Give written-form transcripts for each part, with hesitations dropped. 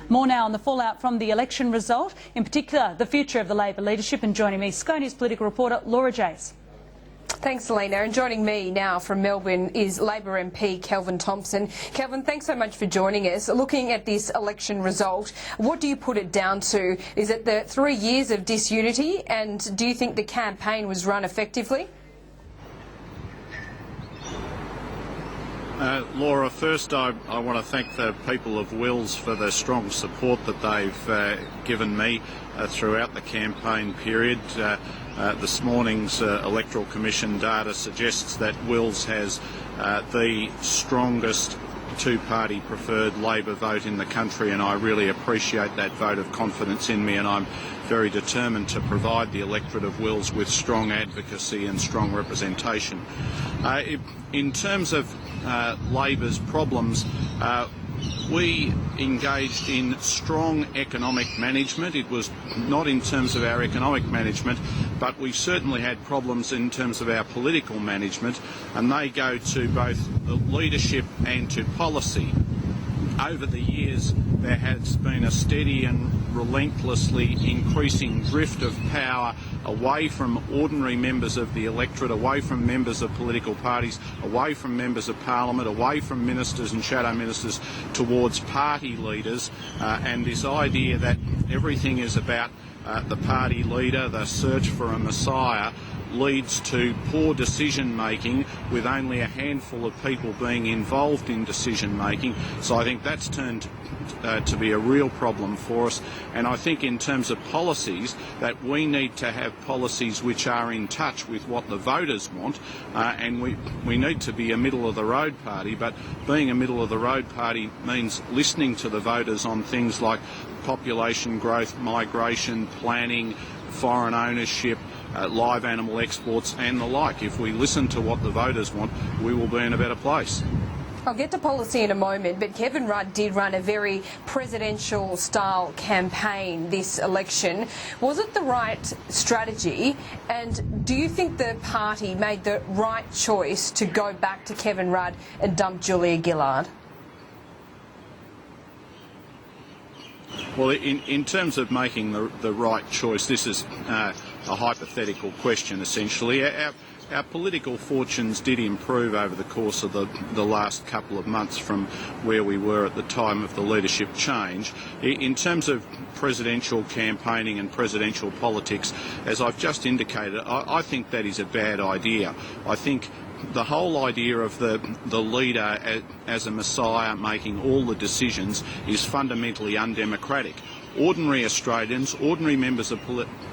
More now on the fallout from the election result, in particular the future of the Labor leadership, and joining me, Sky News political reporter Laura Jace. Thanks, Selena. And joining me now from Melbourne is Labor MP Kelvin Thomson. Kelvin, thanks so much for joining us. Looking at this election result, what do you put it down to? Is it the 3 years of disunity, and do you think the campaign was run effectively? Laura, first I want to thank the people of Wills for the strong support that they've given me throughout the campaign period. This morning's Electoral Commission data suggests that Wills has the strongest two-party preferred Labor vote in the country, and I really appreciate that vote of confidence in me, and I'm very determined to provide the electorate of Wills with strong advocacy and strong representation. In terms of Labor's problems, we engaged in strong economic management. It was not in terms of our economic management, but we certainly had problems in terms of our political management, and they go to both the leadership and to policy. Over the years, there has been a steady and relentlessly increasing drift of power away from ordinary members of the electorate, away from members of political parties, away from members of parliament, away from ministers and shadow ministers towards party leaders, and this idea that everything is about the party leader, the search for a messiah, leads to poor decision making with only a handful of people being involved in decision making. So I think that's turned to be a real problem for us, and I think in terms of policies that we need to have policies which are in touch with what the voters want, and we need to be a middle of the road party, but being a middle of the road party means listening to the voters on things like population growth, migration, planning, foreign ownership, live animal exports and the like. If we listen to what the voters want, we will be in a better place. I'll get to policy in a moment, but Kevin Rudd did run a very presidential-style campaign this election. Was it the right strategy, and do you think the party made the right choice to go back to Kevin Rudd and dump Julia Gillard? Well, in terms of making the right choice, this is a hypothetical question, essentially. Our political fortunes did improve over the course of the last couple of months from where we were at the time of the leadership change. In terms of presidential campaigning and presidential politics, as I've just indicated, I think that is a bad idea. I think the whole idea of the leader as a messiah making all the decisions is fundamentally undemocratic. Ordinary Australians, ordinary members of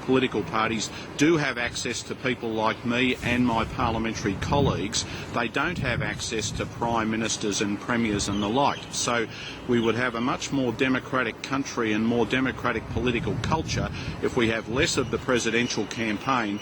political parties do have access to people like me and my parliamentary colleagues. They don't have access to prime ministers and premiers and the like. So we would have a much more democratic country and more democratic political culture if we have less of the presidential campaign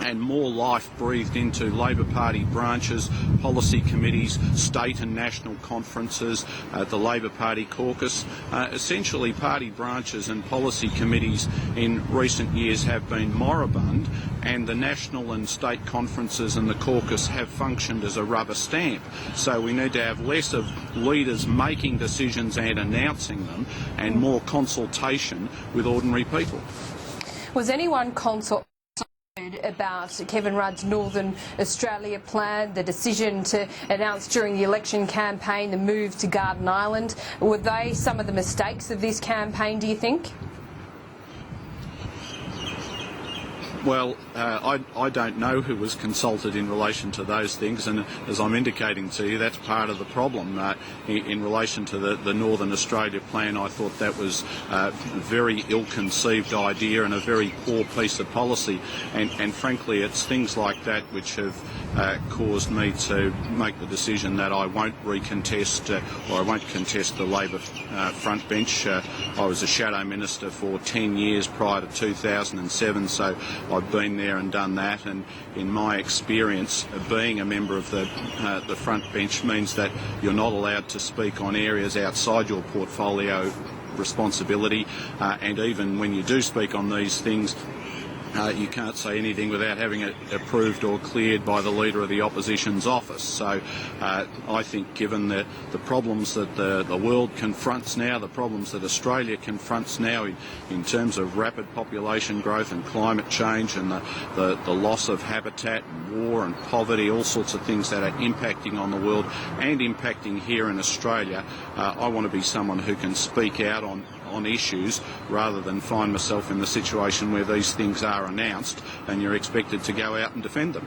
and more life breathed into Labor Party branches, policy committees, state and national conferences, the Labor Party caucus. Essentially, party branches and policy committees in recent years have been moribund, and the national and state conferences and the caucus have functioned as a rubber stamp. So we need to have less of leaders making decisions and announcing them, and more consultation with ordinary people. Was anyone consulted about Kevin Rudd's Northern Australia plan, the decision to announce during the election campaign the move to Garden Island? Were they some of the mistakes of this campaign, do you think? Well, I don't know who was consulted in relation to those things, and as I'm indicating to you, that's part of the problem. In relation to the Northern Australia plan, I thought that was a very ill-conceived idea and a very poor piece of policy, and frankly it's things like that which have caused me to make the decision that I won't recontest, or I won't contest the Labor front bench. I was a shadow minister for 10 years prior to 2007, so I've been there and done that, and in my experience, being a member of the front bench means that you're not allowed to speak on areas outside your portfolio responsibility, and even when you do speak on these things, you can't say anything without having it approved or cleared by the Leader of the Opposition's office. So I think given the problems that the world confronts now, the problems that Australia confronts now in terms of rapid population growth and climate change and the loss of habitat and war and poverty, all sorts of things that are impacting on the world and impacting here in Australia, I want to be someone who can speak out on issues rather than find myself in the situation where these things are announced and you're expected to go out and defend them.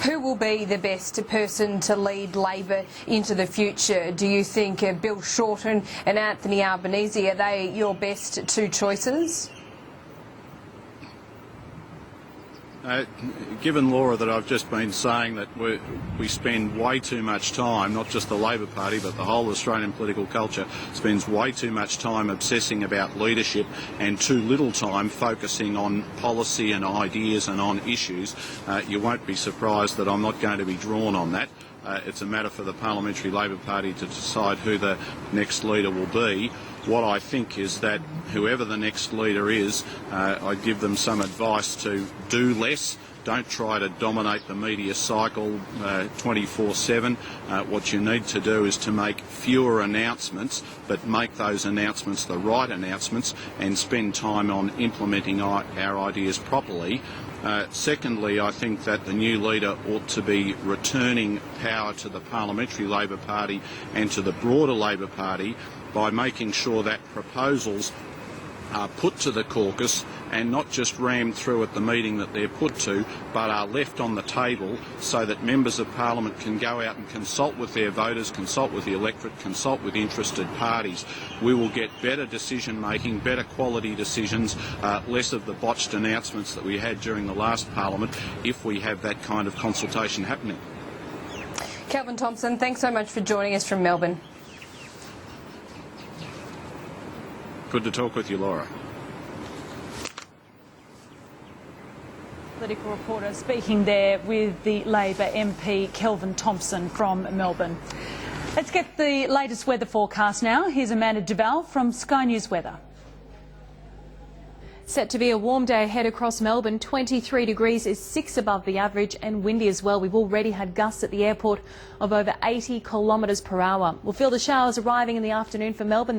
Who will be the best person to lead Labor into the future? Do you think Bill Shorten and Anthony Albanese, are they your best two choices? Given, Laura, that I've just been saying that we spend way too much time, not just the Labor Party but the whole Australian political culture spends way too much time obsessing about leadership and too little time focusing on policy and ideas and on issues, you won't be surprised that I'm not going to be drawn on that. It's a matter for the Parliamentary Labor Party to decide who the next leader will be. What I think is that whoever the next leader is, I give them some advice to do less. Don't try to dominate the media cycle 24/7. What you need to do is to make fewer announcements, but make those announcements the right announcements and spend time on implementing our ideas properly. Secondly, I think that the new leader ought to be returning power to the Parliamentary Labor Party and to the broader Labor Party by making sure that proposals are put to the caucus and not just rammed through at the meeting that they're put to, but are left on the table so that members of Parliament can go out and consult with their voters, consult with the electorate, consult with interested parties. We will get better decision making, better quality decisions, less of the botched announcements that we had during the last Parliament if we have that kind of consultation happening. Kelvin Thomson, thanks so much for joining us from Melbourne. Good to talk with you, Laura. Political reporter speaking there with the Labor MP Kelvin Thomson from Melbourne. Let's get the latest weather forecast now. Here's Amanda Duval from Sky News Weather. Set to be a warm day ahead across Melbourne. 23 degrees is 6 above the average and windy as well. We've already had gusts at the airport of over 80 kilometres per hour. We'll feel the showers arriving in the afternoon for Melbourne, though.